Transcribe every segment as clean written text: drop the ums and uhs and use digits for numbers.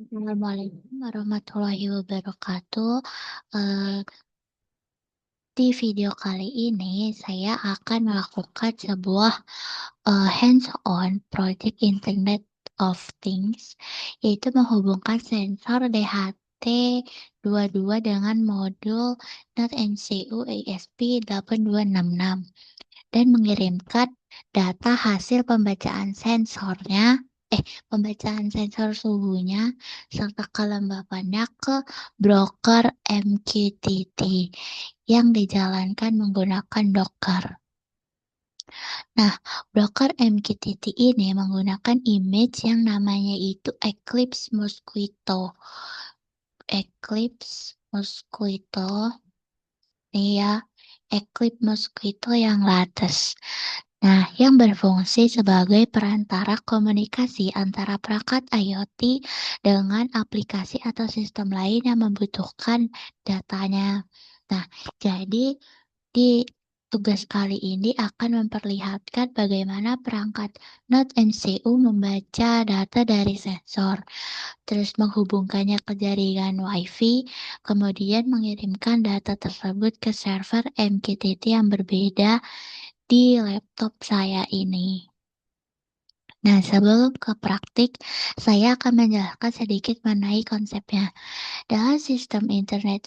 Assalamualaikum warahmatullahi wabarakatuh. Eh, di video kali ini saya akan melakukan sebuah hands-on project Internet of Things, yaitu menghubungkan sensor DHT22 dengan modul NodeMCU ESP8266 dan mengirimkan data hasil pembacaan sensor suhunya serta kelembapannya ke broker MQTT yang dijalankan menggunakan Docker. Nah, broker MQTT ini menggunakan image yang namanya itu Eclipse Mosquito. Eclipse Mosquito, nih ya, Eclipse Mosquito yang latest. Nah, yang berfungsi sebagai perantara komunikasi antara perangkat IoT dengan aplikasi atau sistem lain yang membutuhkan datanya. Nah, jadi di tugas kali ini akan memperlihatkan bagaimana perangkat NodeMCU membaca data dari sensor, terus menghubungkannya ke jaringan Wi-Fi, kemudian mengirimkan data tersebut ke server MQTT yang berbeda di laptop saya ini. Nah, sebelum ke praktik, saya akan menjelaskan sedikit mengenai konsepnya. Dalam sistem Internet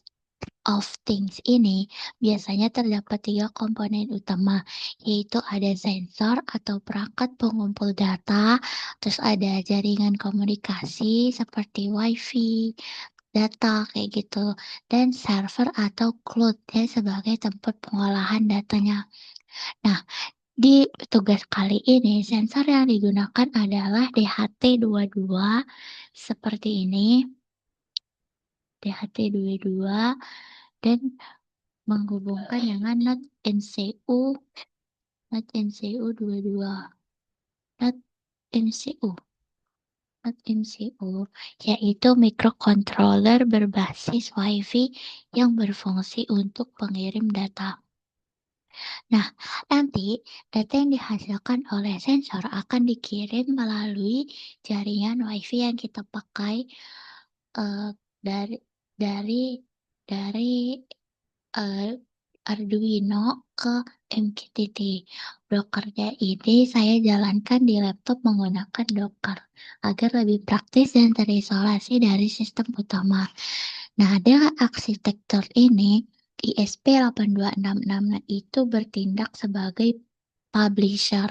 of Things ini, biasanya terdapat 3 komponen utama, yaitu ada sensor atau perangkat pengumpul data, terus ada jaringan komunikasi seperti Wi-Fi, data kayak gitu, dan server atau cloud ya sebagai tempat pengolahan datanya. Nah, di tugas kali ini, sensor yang digunakan adalah DHT22 seperti ini. DHT22 dan menghubungkan dengan NodeMCU 22. NodeMCU yaitu microcontroller berbasis Wi-Fi yang berfungsi untuk pengirim data. Nah, nanti data yang dihasilkan oleh sensor akan dikirim melalui jaringan Wi-Fi yang kita pakai uh, dari dari dari Arduino ke MQTT. Brokernya ini saya jalankan di laptop menggunakan Docker agar lebih praktis dan terisolasi dari sistem utama. Nah, dengan arsitektur ini, ISP8266 itu bertindak sebagai publisher,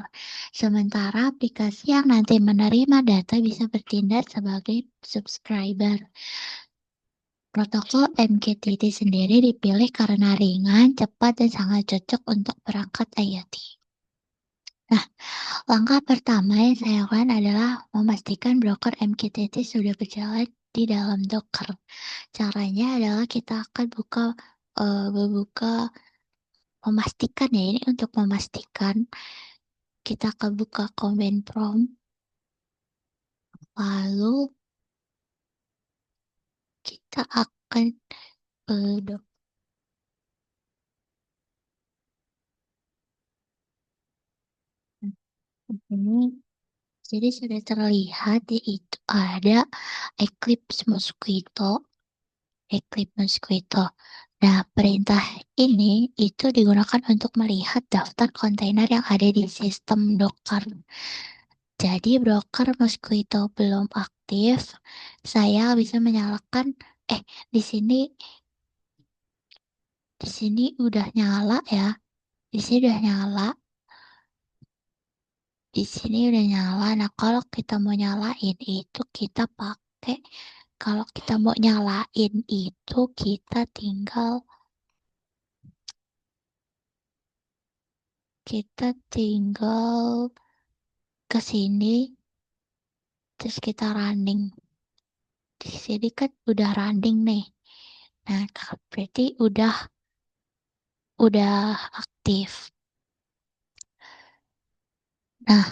sementara aplikasi yang nanti menerima data bisa bertindak sebagai subscriber. Protokol MQTT sendiri dipilih karena ringan, cepat, dan sangat cocok untuk perangkat IoT. Nah, langkah pertama yang saya lakukan adalah memastikan broker MQTT sudah berjalan di dalam Docker. Caranya adalah kita akan memastikan ya, ini untuk memastikan kita akan buka command prompt, lalu kita akan ini. Jadi sudah terlihat yaitu ada Eclipse Mosquito. Nah, perintah ini itu digunakan untuk melihat daftar kontainer yang ada di sistem Docker. Jadi broker Mosquito belum aktif, saya bisa menyalakan di sini udah nyala ya. Di sini udah nyala. Di sini udah nyala. Nah, kalau kita mau nyalain itu kalau kita mau nyalain itu kita tinggal ke sini terus kita running. Di sini kan udah running nih. Nah, berarti udah aktif. Nah,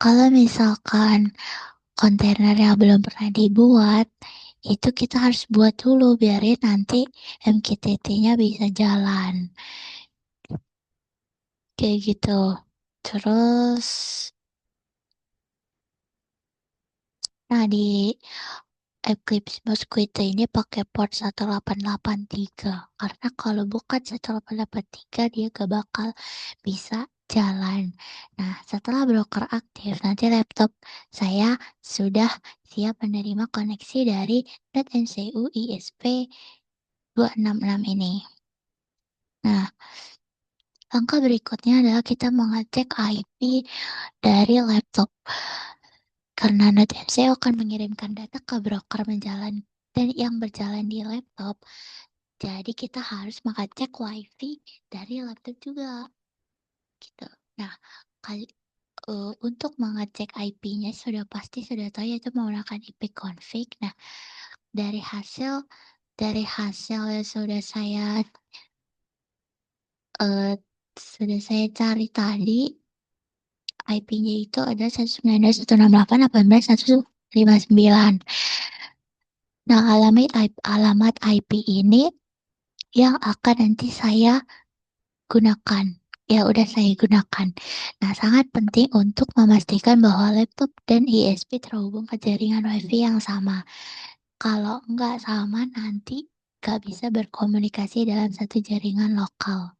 kalau misalkan kontainer yang belum pernah dibuat, itu kita harus buat dulu biarin nanti MQTT-nya bisa jalan. Kayak gitu. Terus Nah, di Eclipse Mosquito ini pakai port 1883 karena kalau bukan 1883 dia gak bakal bisa jalan. Nah, setelah broker aktif, nanti laptop saya sudah siap menerima koneksi dari NetMCU ISP266 ini. Nah, langkah berikutnya adalah kita mengecek IP dari laptop. Karena NetMCU akan mengirimkan data ke broker yang berjalan di laptop. Jadi kita harus mengecek WiFi dari laptop juga. Gitu. Nah, untuk mengecek IP-nya sudah pasti sudah tahu yaitu menggunakan IP config. Nah, dari hasil yang sudah saya cari tadi, IP-nya itu ada 192.168.18.159. Nah, alamat IP ini yang akan nanti saya gunakan. Ya, udah saya gunakan. Nah, sangat penting untuk memastikan bahwa laptop dan ISP terhubung ke jaringan WiFi yang sama. Kalau nggak sama, nanti nggak bisa berkomunikasi dalam satu jaringan lokal.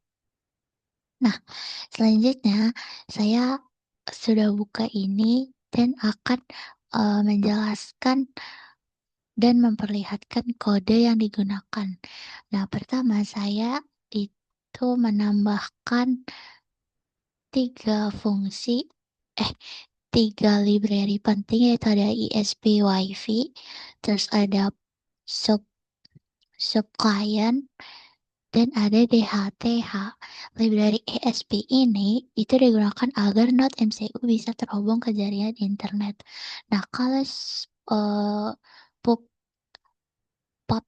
Nah, selanjutnya saya sudah buka ini dan akan menjelaskan dan memperlihatkan kode yang digunakan. Nah, pertama saya itu menambahkan 3 library penting, yaitu ada ISP WiFi, terus ada sub client, dan ada DHTH. Library ISP ini itu digunakan agar Node MCU bisa terhubung ke jaringan internet. Nah, kalau pub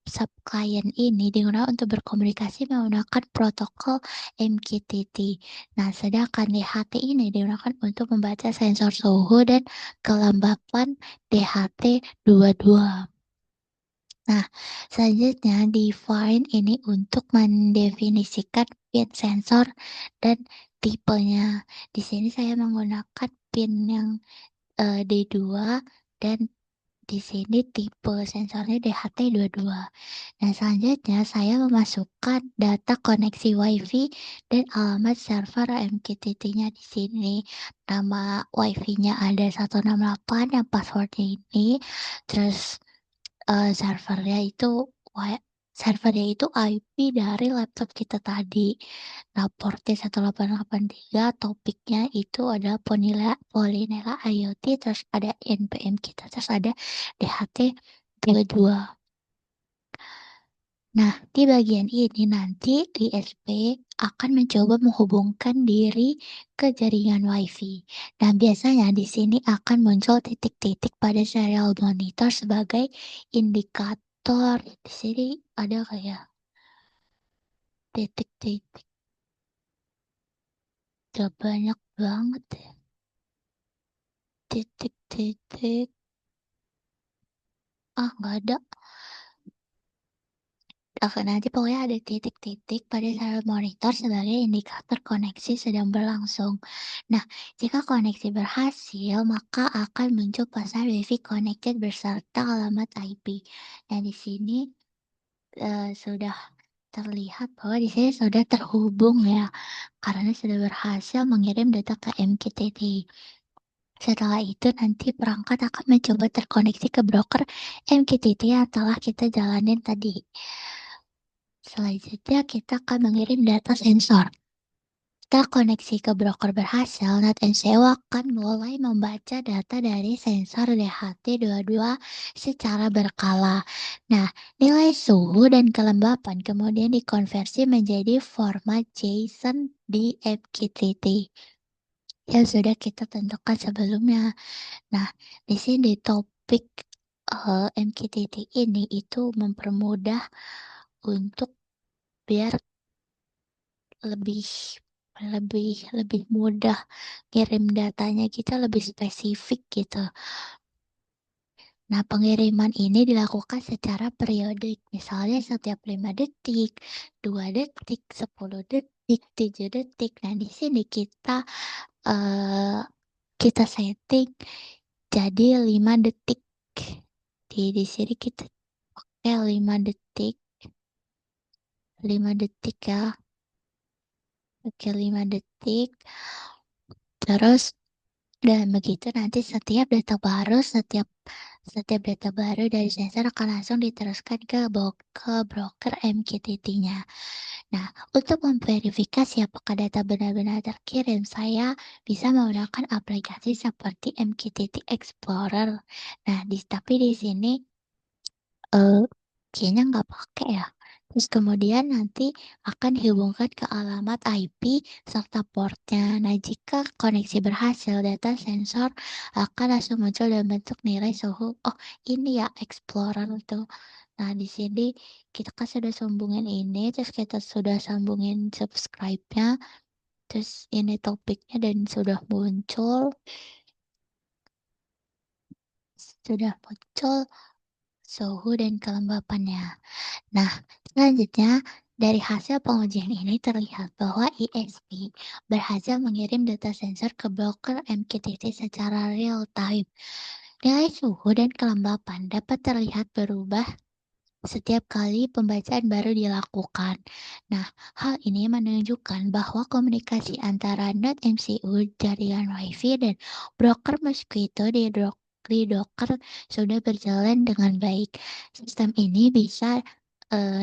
sub client ini digunakan untuk berkomunikasi menggunakan protokol MQTT. Nah, sedangkan DHT ini digunakan untuk membaca sensor suhu dan kelembapan DHT22. Nah, selanjutnya define ini untuk mendefinisikan pin sensor dan tipenya. Di sini saya menggunakan pin yang D2 dan di sini tipe sensornya DHT22. Nah, selanjutnya saya memasukkan data koneksi WiFi dan alamat server MQTT-nya di sini. Nama WiFi-nya ada 168 yang passwordnya ini. Terus servernya itu IP dari laptop kita tadi. Nah, portnya 1883, topiknya itu ada Polinela IoT, terus ada NPM kita, terus ada DHT22. Nah, di bagian ini nanti ISP akan mencoba menghubungkan diri ke jaringan WiFi. Dan biasanya di sini akan muncul titik-titik pada serial monitor sebagai indikator. Di sini ada kayak titik-titik. Udah banyak banget ya. Titik-titik. Ah, nggak ada. Oke, nanti pokoknya ada titik-titik pada serial monitor sebagai indikator koneksi sedang berlangsung. Nah, jika koneksi berhasil, maka akan muncul pesan Wi-Fi connected beserta alamat IP. Nah, di sini sudah terlihat bahwa di sini sudah terhubung ya, karena sudah berhasil mengirim data ke MQTT. Setelah itu nanti perangkat akan mencoba terkoneksi ke broker MQTT yang telah kita jalanin tadi. Selanjutnya kita akan mengirim data sensor. Setelah koneksi ke broker berhasil, NetMCU akan mulai membaca data dari sensor DHT22 secara berkala. Nah, nilai suhu dan kelembapan kemudian dikonversi menjadi format JSON di MQTT yang sudah kita tentukan sebelumnya. Nah, di sini topik MQTT ini itu mempermudah untuk biar lebih lebih mudah kirim datanya, kita lebih spesifik gitu. Nah, pengiriman ini dilakukan secara periodik, misalnya setiap 5 detik, 2 detik, 10 detik, 7 detik. Nah, di sini kita setting jadi 5 detik. Jadi di sini kita pakai 5 detik, 5 detik ya. Oke, 5 detik. Terus dan begitu nanti setiap data baru dari sensor akan langsung diteruskan ke broker MQTT-nya. Nah, untuk memverifikasi apakah data benar-benar terkirim, saya bisa menggunakan aplikasi seperti MQTT Explorer. Nah, tapi di sini eh kayaknya nggak pakai ya. Terus kemudian nanti akan dihubungkan ke alamat IP serta portnya. Nah, jika koneksi berhasil, data sensor akan langsung muncul dalam bentuk nilai suhu. Oh, ini ya Explorer tuh. Nah, di sini kita kan sudah sambungin ini, terus kita sudah sambungin subscribe-nya, terus ini topiknya dan sudah muncul suhu dan kelembapannya. Nah, selanjutnya dari hasil pengujian ini terlihat bahwa ISP berhasil mengirim data sensor ke broker MQTT secara real time. Nilai suhu dan kelembapan dapat terlihat berubah setiap kali pembacaan baru dilakukan. Nah, hal ini menunjukkan bahwa komunikasi antara node MCU, jaringan Wi-Fi, dan broker Mosquito di Docker sudah berjalan dengan baik. Sistem ini bisa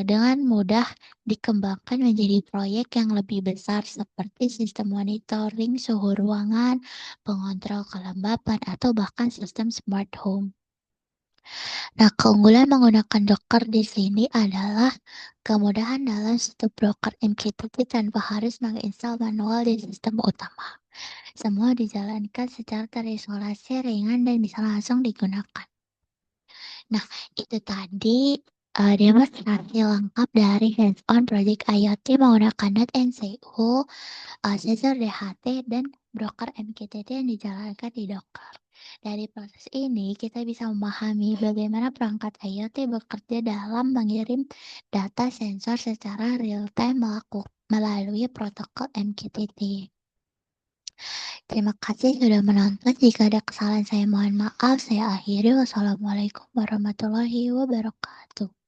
dengan mudah dikembangkan menjadi proyek yang lebih besar seperti sistem monitoring suhu ruangan, pengontrol kelembapan, atau bahkan sistem smart home. Nah, keunggulan menggunakan Docker di sini adalah kemudahan dalam satu broker MQTT tanpa harus menginstal manual di sistem utama. Semua dijalankan secara terisolasi, ringan, dan bisa langsung digunakan. Nah, itu tadi demonstrasi lengkap dari hands-on project IoT menggunakan .NCU, sensor DHT, dan broker MQTT yang dijalankan di Docker. Dari proses ini, kita bisa memahami bagaimana perangkat IoT bekerja dalam mengirim data sensor secara real-time melalui protokol MQTT. Terima kasih sudah menonton. Jika ada kesalahan saya mohon maaf. Saya akhiri. Wassalamualaikum warahmatullahi wabarakatuh.